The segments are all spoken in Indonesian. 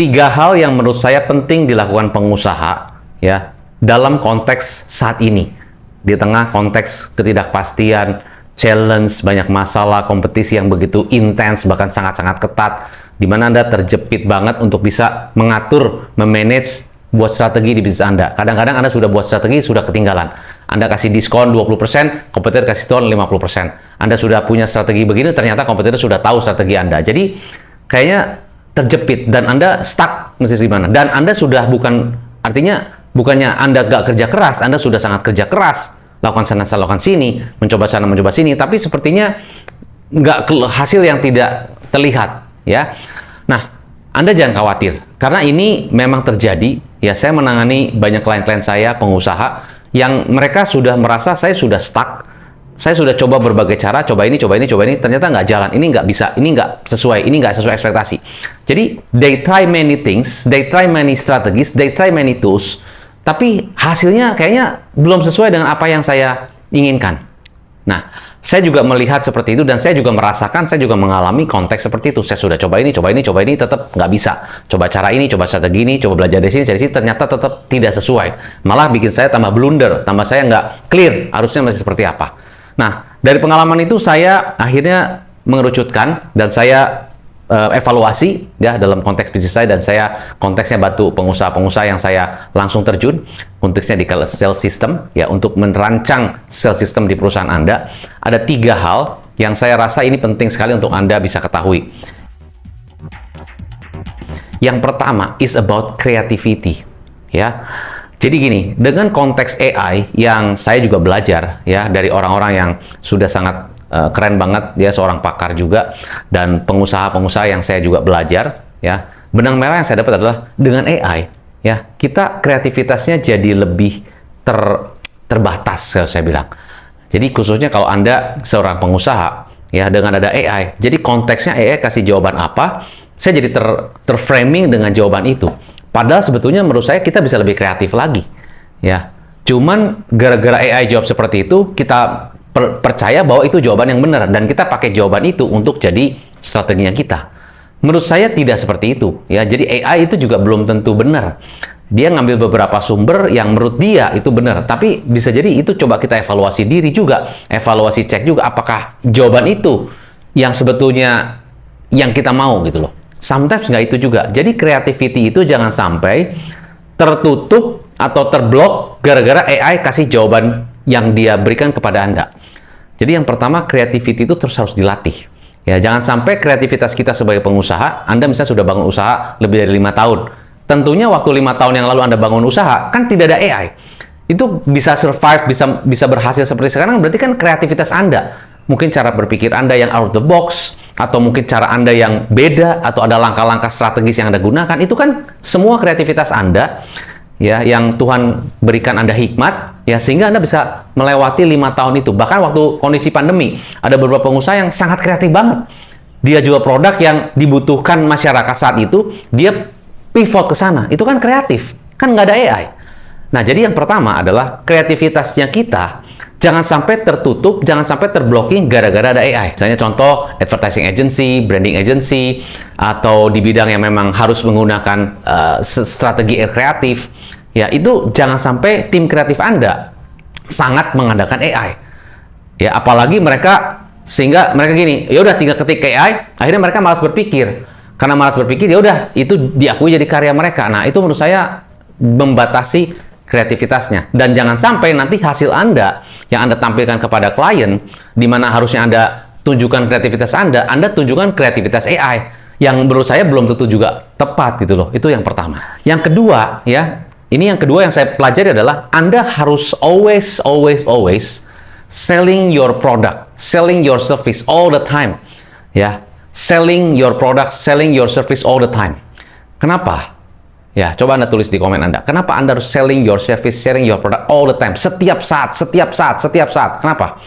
Tiga hal yang menurut saya penting dilakukan pengusaha ya dalam konteks saat ini. Di tengah konteks ketidakpastian, challenge, banyak masalah, kompetisi yang begitu intens, bahkan sangat-sangat ketat, di mana Anda terjepit banget untuk bisa mengatur, memanage, buat strategi di bisnis Anda. Kadang-kadang Anda sudah buat strategi, sudah ketinggalan. Anda kasih diskon 20%, kompetitor kasih diskon 50%. Anda sudah punya strategi begini, ternyata kompetitor sudah tahu strategi Anda. Jadi, kayaknya terjepit dan Anda stuck mesti gimana. Dan Anda sudah bukannya Anda gak kerja keras, Anda sudah sangat kerja keras, lakukan sana, lakukan sini, mencoba sana, mencoba sini, tapi sepertinya nggak hasil yang tidak terlihat, ya. Nah, Anda jangan khawatir, karena ini memang terjadi, ya. Saya menangani banyak klien-klien saya, pengusaha, yang mereka sudah merasa saya sudah stuck, saya sudah coba berbagai cara, coba ini, ternyata nggak jalan, ini nggak bisa, ini nggak sesuai ekspektasi. Jadi, they try many things, they try many strategies, they try many tools, tapi hasilnya kayaknya belum sesuai dengan apa yang saya inginkan. Nah, saya juga melihat seperti itu dan saya juga merasakan, saya juga mengalami konteks seperti itu. Saya sudah coba ini, tetap nggak bisa. Coba cara ini, coba strategi ini, coba belajar dari sini, ternyata tetap tidak sesuai. Malah bikin saya tambah blunder, tambah saya nggak clear, harusnya masih seperti apa. Nah, dari pengalaman itu saya akhirnya mengerucutkan dan saya evaluasi ya dalam konteks bisnis saya, dan saya konteksnya bantu pengusaha-pengusaha yang saya langsung terjun, konteksnya di sales system ya, untuk merancang sales system di perusahaan Anda. Ada tiga hal yang saya rasa ini penting sekali untuk Anda bisa ketahui. Yang pertama is about creativity ya. Jadi gini, dengan konteks AI yang saya juga belajar ya dari orang-orang yang sudah sangat keren banget, dia seorang pakar juga, dan pengusaha-pengusaha yang saya juga belajar ya. Benang merah yang saya dapat adalah dengan AI ya, kita kreativitasnya jadi lebih terbatas, saya bilang. Jadi khususnya kalau Anda seorang pengusaha ya, dengan ada AI, jadi konteksnya AI kasih jawaban apa, saya jadi terframing dengan jawaban itu. Padahal sebetulnya menurut saya kita bisa lebih kreatif lagi ya. Cuman gara-gara AI jawab seperti itu, kita percaya bahwa itu jawaban yang benar dan kita pakai jawaban itu untuk jadi strateginya kita. Menurut saya tidak seperti itu ya. Jadi AI itu juga belum tentu benar. Dia ngambil beberapa sumber yang menurut dia itu benar, tapi bisa jadi itu coba kita evaluasi diri juga, evaluasi cek juga apakah jawaban itu yang sebetulnya yang kita mau gitu loh. Sometimes nggak itu juga. Jadi creativity itu jangan sampai tertutup atau terblok gara-gara AI kasih jawaban yang dia berikan kepada Anda. Jadi yang pertama, creativity itu terus harus dilatih. Ya, jangan sampai kreativitas kita sebagai pengusaha, Anda misalnya sudah bangun usaha lebih dari 5 tahun. Tentunya waktu 5 tahun yang lalu Anda bangun usaha, kan tidak ada AI. Itu bisa survive, bisa berhasil seperti sekarang, berarti kan kreativitas Anda. Mungkin cara berpikir Anda yang out of the box, atau mungkin cara Anda yang beda, atau ada langkah-langkah strategis yang Anda gunakan, itu kan semua kreativitas Anda ya, yang Tuhan berikan Anda hikmat ya, sehingga Anda bisa melewati 5 tahun itu. Bahkan waktu kondisi pandemi, ada beberapa pengusaha yang sangat kreatif banget. Dia jual produk yang dibutuhkan masyarakat saat itu, dia pivot ke sana. Itu kan kreatif, kan nggak ada AI. Nah, jadi yang pertama adalah kreativitasnya kita jangan sampai tertutup, jangan sampai terblocking gara-gara ada AI. Misalnya contoh advertising agency, branding agency, atau di bidang yang memang harus menggunakan strategi kreatif. Ya, itu jangan sampai tim kreatif Anda sangat mengandalkan AI. Ya, apalagi sehingga mereka gini, ya udah tinggal ketik AI, akhirnya mereka malas berpikir. Karena malas berpikir, ya udah itu diakui jadi karya mereka. Nah, itu menurut saya membatasi kreativitasnya. Dan jangan sampai nanti hasil Anda yang Anda tampilkan kepada klien, di mana harusnya Anda tunjukkan kreativitas Anda tunjukkan kreativitas AI, yang menurut saya belum tentu juga tepat gitu loh. Itu yang pertama. Yang kedua ya, ini yang kedua yang saya pelajari adalah Anda harus always selling your product, selling your service all the time. Ya, selling your product, selling your service all the time. Kenapa? Ya, coba Anda tulis di komen Anda. Kenapa Anda harus selling your service, selling your product all the time? Setiap saat. Kenapa?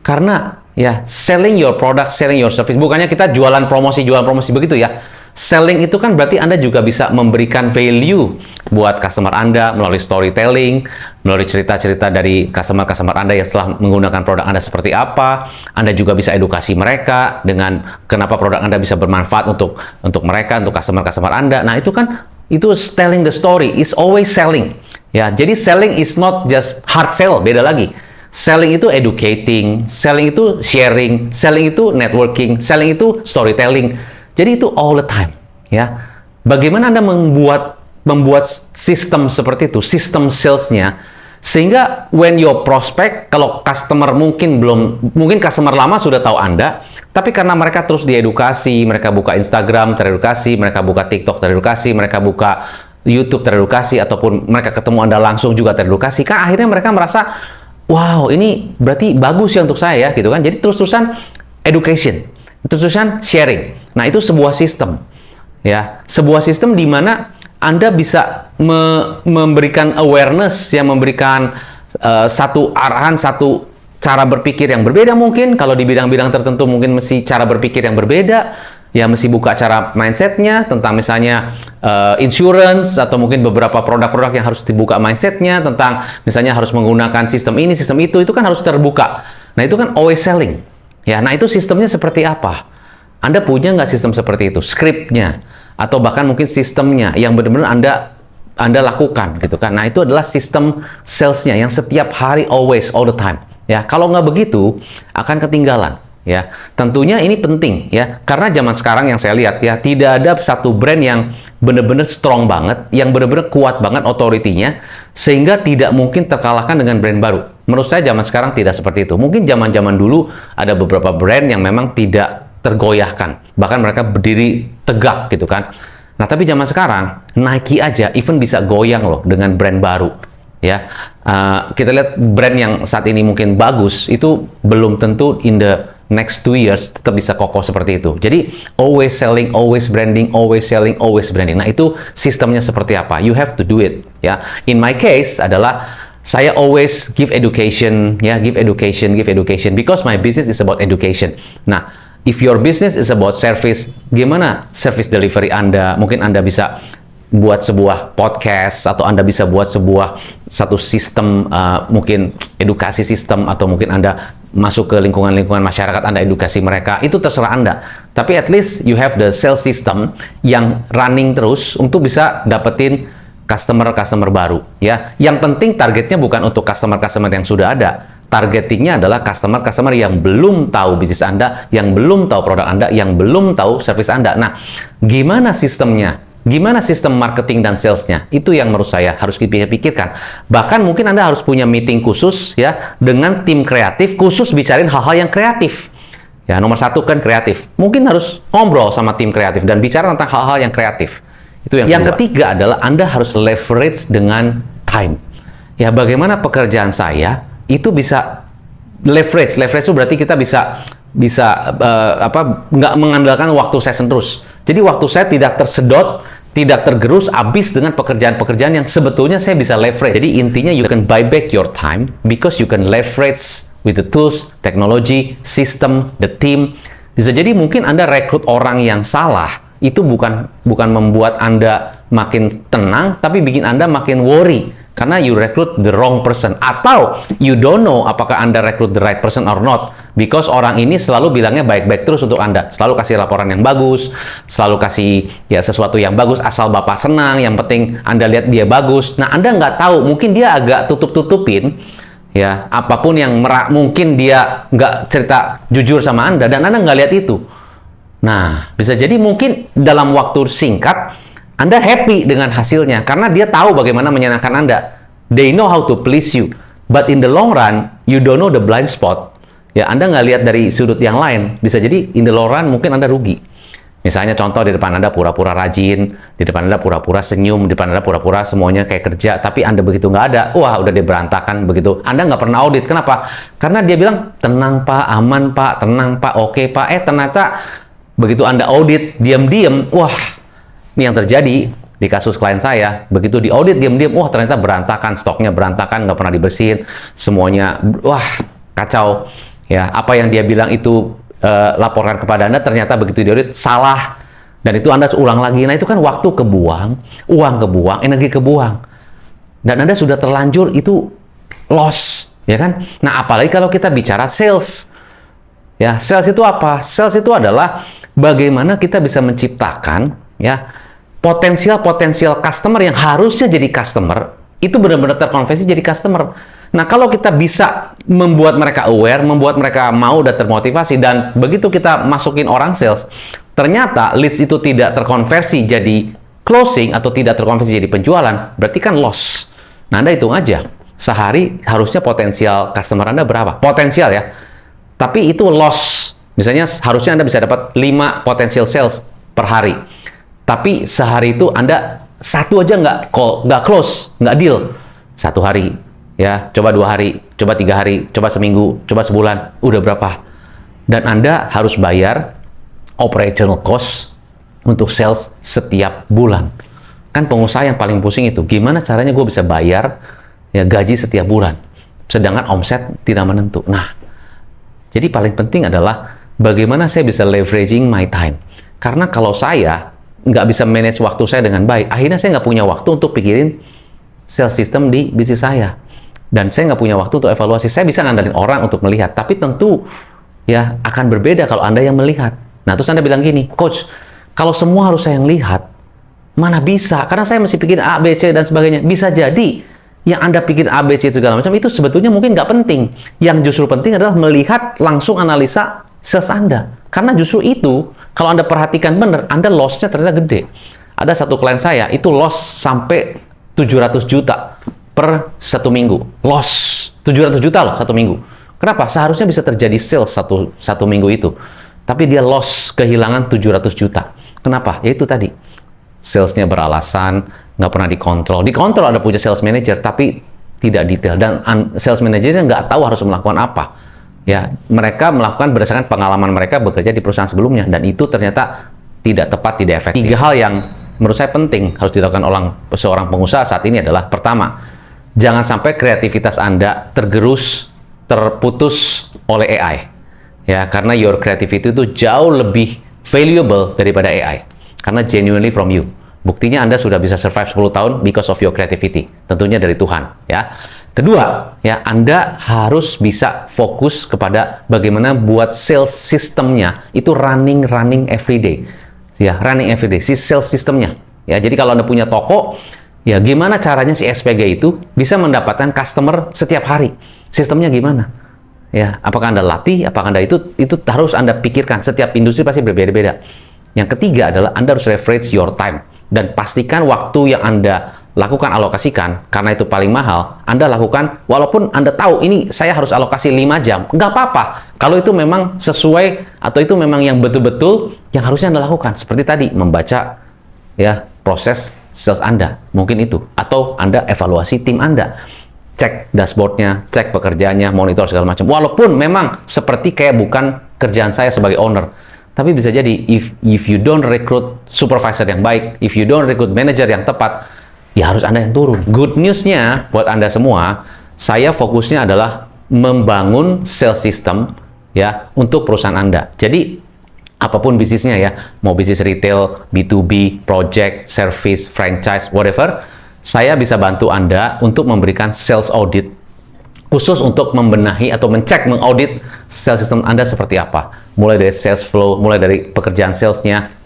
Karena ya, selling your product, selling your service. Bukannya kita jualan promosi begitu ya. selling itu kan berarti Anda juga bisa memberikan value buat customer Anda melalui storytelling, melalui cerita-cerita dari customer Anda yang setelah menggunakan produk Anda seperti apa. Anda juga bisa edukasi mereka dengan kenapa produk Anda bisa bermanfaat untuk mereka, untuk customer Anda. Nah, itu kan telling the story, is always selling. Ya, jadi selling is not just hard sell, beda lagi. Selling itu educating, selling itu sharing, selling itu networking, selling itu storytelling. Jadi itu all the time, ya. Bagaimana Anda membuat sistem seperti itu, sistem salesnya, sehingga when your prospect, kalau customer mungkin customer lama sudah tahu Anda, tapi karena mereka terus diedukasi, mereka buka Instagram teredukasi, mereka buka TikTok teredukasi, mereka buka YouTube teredukasi, ataupun mereka ketemu Anda langsung juga teredukasi, kan akhirnya mereka merasa, wow, ini berarti bagus ya untuk saya, gitu kan. Jadi terus-terusan education, terus-terusan sharing. Nah, itu sebuah sistem, ya. Sebuah sistem di mana Anda bisa memberikan awareness, yang memberikan satu arahan, satu cara berpikir yang berbeda mungkin. Kalau di bidang-bidang tertentu mungkin mesti cara berpikir yang berbeda. Ya, mesti buka cara mindsetnya tentang misalnya insurance, atau mungkin beberapa produk-produk yang harus dibuka mindsetnya tentang misalnya harus menggunakan sistem ini, sistem itu kan harus terbuka. Nah, itu kan always selling. Ya, nah itu sistemnya seperti apa? Anda punya nggak sistem seperti itu? Scriptnya, atau bahkan mungkin sistemnya yang benar-benar Anda lakukan gitu kan? Nah, itu adalah sistem salesnya yang setiap hari, always, all the time. Ya, kalau nggak begitu akan ketinggalan. Ya, tentunya ini penting ya, karena zaman sekarang yang saya lihat ya, tidak ada satu brand yang benar-benar strong banget, yang benar-benar kuat banget authority-nya, sehingga tidak mungkin terkalahkan dengan brand baru. Menurut saya zaman sekarang tidak seperti itu. Mungkin zaman-zaman dulu ada beberapa brand yang memang tidak tergoyahkan, bahkan mereka berdiri tegak gitu kan. Nah, tapi zaman sekarang Nike aja even bisa goyang loh dengan brand baru. Ya, kita lihat brand yang saat ini mungkin bagus itu belum tentu in the next 2 years tetap bisa kokoh seperti itu. Jadi always selling, always branding, always selling, always branding. Nah, itu sistemnya seperti apa? You have to do it. Ya, in my case adalah saya always give education, ya, give education because my business is about education. Nah, if your business is about service, gimana service delivery Anda? Mungkin Anda bisa buat sebuah podcast, atau Anda bisa buat satu sistem, mungkin edukasi sistem, atau mungkin Anda masuk ke lingkungan masyarakat, Anda edukasi mereka, itu terserah Anda. Tapi at least you have the sales system yang running terus untuk bisa dapetin customer baru, ya. Yang penting targetnya bukan untuk customer yang sudah ada. Targetingnya adalah customer yang belum tahu bisnis Anda, yang belum tahu produk Anda, yang belum tahu service Anda. Nah, gimana sistemnya? Gimana sistem marketing dan salesnya? Itu yang menurut saya harus kita pikirkan. Bahkan mungkin Anda harus punya meeting khusus ya dengan tim kreatif, khusus bicarain hal-hal yang kreatif. Ya, nomor satu kan kreatif. Mungkin harus ngobrol sama tim kreatif dan bicara tentang hal-hal yang kreatif. Itu yang ketiga adalah Anda harus leverage dengan time. Ya, bagaimana pekerjaan saya itu bisa leverage. Leverage itu berarti kita bisa nggak mengandalkan waktu session terus. Jadi waktu saya tidak tersedot, tidak tergerus habis dengan pekerjaan-pekerjaan yang sebetulnya saya bisa leverage. Jadi intinya you can buy back your time because you can leverage with the tools, technology, system, the team. Bisa jadi mungkin Anda rekrut orang yang salah, itu bukan membuat Anda makin tenang, tapi bikin Anda makin worry. Karena you recruit the wrong person, atau you don't know apakah Anda recruit the right person or not, because orang ini selalu bilangnya baik-baik terus untuk Anda, selalu kasih laporan yang bagus, selalu kasih ya sesuatu yang bagus, asal Bapak senang, yang penting Anda lihat dia bagus. Nah, Anda nggak tahu, mungkin dia agak tutup-tutupin ya, apapun yang mungkin dia nggak cerita jujur sama Anda, dan Anda nggak lihat itu. Nah, bisa jadi mungkin dalam waktu singkat Anda happy dengan hasilnya karena dia tahu bagaimana menyenangkan Anda. They know how to please you. But in the long run, you don't know the blind spot. Ya, Anda nggak lihat dari sudut yang lain. Bisa jadi in the long run mungkin Anda rugi. Misalnya contoh, di depan Anda pura-pura rajin, di depan Anda pura-pura senyum, di depan Anda pura-pura semuanya kayak kerja, tapi Anda begitu nggak ada, wah udah dia berantakan begitu. Anda nggak pernah audit. Kenapa? Karena dia bilang, tenang Pak, aman Pak, tenang Pak, oke Pak. Ternyata begitu Anda audit, diam-diam, wah, ini yang terjadi di kasus klien saya. Begitu diaudit diam-diam, wah ternyata berantakan, stoknya berantakan, nggak pernah dibersihin, semuanya, wah kacau. Ya, apa yang dia bilang itu laporkan kepada Anda, ternyata begitu diaudit salah. Dan itu Anda ulang lagi. Nah, itu kan waktu kebuang, uang kebuang, energi kebuang. Dan Anda sudah terlanjur itu loss, ya kan? Nah, apalagi kalau kita bicara sales. Ya, sales itu apa? Sales itu adalah bagaimana kita bisa menciptakan ya potensial customer yang harusnya jadi customer itu benar-benar terkonversi jadi customer. Nah, kalau kita bisa membuat mereka aware, membuat mereka mau dan termotivasi, dan begitu kita masukin orang sales, ternyata leads itu tidak terkonversi jadi closing atau tidak terkonversi jadi penjualan, berarti kan loss. Nah, Anda hitung aja, sehari harusnya potensial customer Anda berapa? Potensial ya. Tapi itu loss. Misalnya harusnya Anda bisa dapat 5 potensial sales per hari. Tapi sehari itu Anda satu aja nggak call, nggak close, nggak deal. 1 hari, ya, coba 2 hari, coba 3 hari, coba seminggu, coba sebulan, udah berapa? Dan Anda harus bayar operational cost untuk sales setiap bulan. Kan pengusaha yang paling pusing itu, gimana caranya gue bisa bayar ya gaji setiap bulan, sedangkan omset tidak menentu. Nah, jadi paling penting adalah bagaimana saya bisa leveraging my time. Karena kalau saya nggak bisa manage waktu saya dengan baik, akhirnya saya nggak punya waktu untuk pikirin sales system di bisnis saya. Dan saya nggak punya waktu untuk evaluasi. Saya bisa ngandalin orang untuk melihat, tapi tentu ya akan berbeda kalau Anda yang melihat. Nah, terus Anda bilang gini, Coach, kalau semua harus saya yang lihat, mana bisa? Karena saya mesti pikir A, B, C, dan sebagainya. Bisa jadi yang Anda pikir A, B, C, segala macam itu sebetulnya mungkin nggak penting. Yang justru penting adalah melihat langsung analisa sales Anda. Karena justru itu, kalau Anda perhatikan benar, Anda loss-nya ternyata gede. Ada satu klien saya, itu loss sampai 700 juta per 1 minggu. Loss 700 juta loh 1 minggu. Kenapa? Seharusnya bisa terjadi sales satu minggu itu. Tapi dia loss, kehilangan 700 juta. Kenapa? Ya itu tadi. Salesnya beralasan, nggak pernah dikontrol. Dikontrol ada punya sales manager, tapi tidak detail. Dan sales manajernya nggak tahu harus melakukan apa. Ya, mereka melakukan berdasarkan pengalaman mereka bekerja di perusahaan sebelumnya. Dan itu ternyata tidak tepat, tidak efektif. 3 hal yang menurut saya penting harus dilakukan oleh seorang pengusaha saat ini adalah, pertama, jangan sampai kreativitas Anda terputus oleh AI. Ya, karena your creativity itu jauh lebih valuable daripada AI. Karena genuinely from you. Buktinya Anda sudah bisa survive 10 tahun because of your creativity. Tentunya dari Tuhan, ya. Kedua, ya, Anda harus bisa fokus kepada bagaimana buat sales systemnya itu running every day. Ya, running every day, si sales systemnya. Ya, jadi kalau Anda punya toko, ya gimana caranya si SPG itu bisa mendapatkan customer setiap hari? Sistemnya gimana? Ya, apakah Anda latih? Apakah Anda itu harus Anda pikirkan. Setiap industri pasti berbeda-beda. Yang ketiga adalah Anda harus leverage your time dan pastikan waktu yang Anda lakukan alokasikan, karena itu paling mahal, Anda lakukan walaupun Anda tahu ini saya harus alokasi 5 jam. Nggak apa-apa. Kalau itu memang sesuai atau itu memang yang betul-betul yang harusnya Anda lakukan. Seperti tadi membaca ya proses sales Anda, mungkin itu, atau Anda evaluasi tim Anda. Cek dashboardnya, cek pekerjaannya, monitor segala macam. Walaupun memang seperti kayak bukan kerjaan saya sebagai owner, tapi bisa jadi if you don't recruit supervisor yang baik, if you don't recruit manager yang tepat, ya harus Anda yang turun. Good news-nya buat Anda semua, saya fokusnya adalah membangun sales system ya untuk perusahaan Anda. Jadi apapun bisnisnya ya, mau bisnis retail, B2B, project, service, franchise, whatever, saya bisa bantu Anda untuk memberikan sales audit khusus untuk membenahi atau mengaudit sales system Anda seperti apa. Mulai dari sales flow, mulai dari pekerjaan salesnya,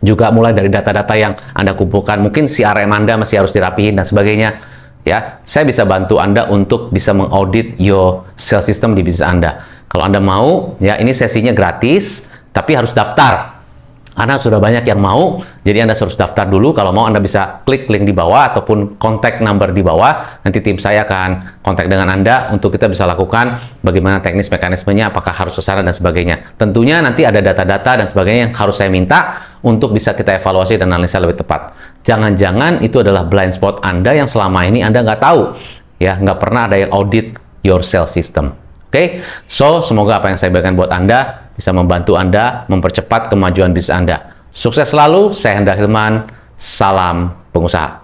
juga mulai dari data-data yang Anda kumpulkan. Mungkin CRM Anda masih harus dirapihin dan sebagainya. Ya, saya bisa bantu Anda untuk bisa mengaudit your sales system di bisnis Anda. Kalau Anda mau, ya ini sesinya gratis, tapi harus daftar. Karena sudah banyak yang mau, jadi Anda harus daftar dulu. Kalau mau Anda bisa klik link di bawah ataupun kontak number di bawah. Nanti tim saya akan kontak dengan Anda untuk kita bisa lakukan bagaimana teknis mekanismenya, apakah harus kesana dan sebagainya. Tentunya nanti ada data-data dan sebagainya yang harus saya minta untuk bisa kita evaluasi dan analisa lebih tepat. Jangan-jangan itu adalah blind spot Anda yang selama ini Anda nggak tahu. Ya, nggak pernah ada yang audit your sales system. Oke, so semoga apa yang saya berikan buat Anda bisa membantu Anda mempercepat kemajuan bisnis Anda. Sukses selalu, saya Hendra Hilman, salam pengusaha.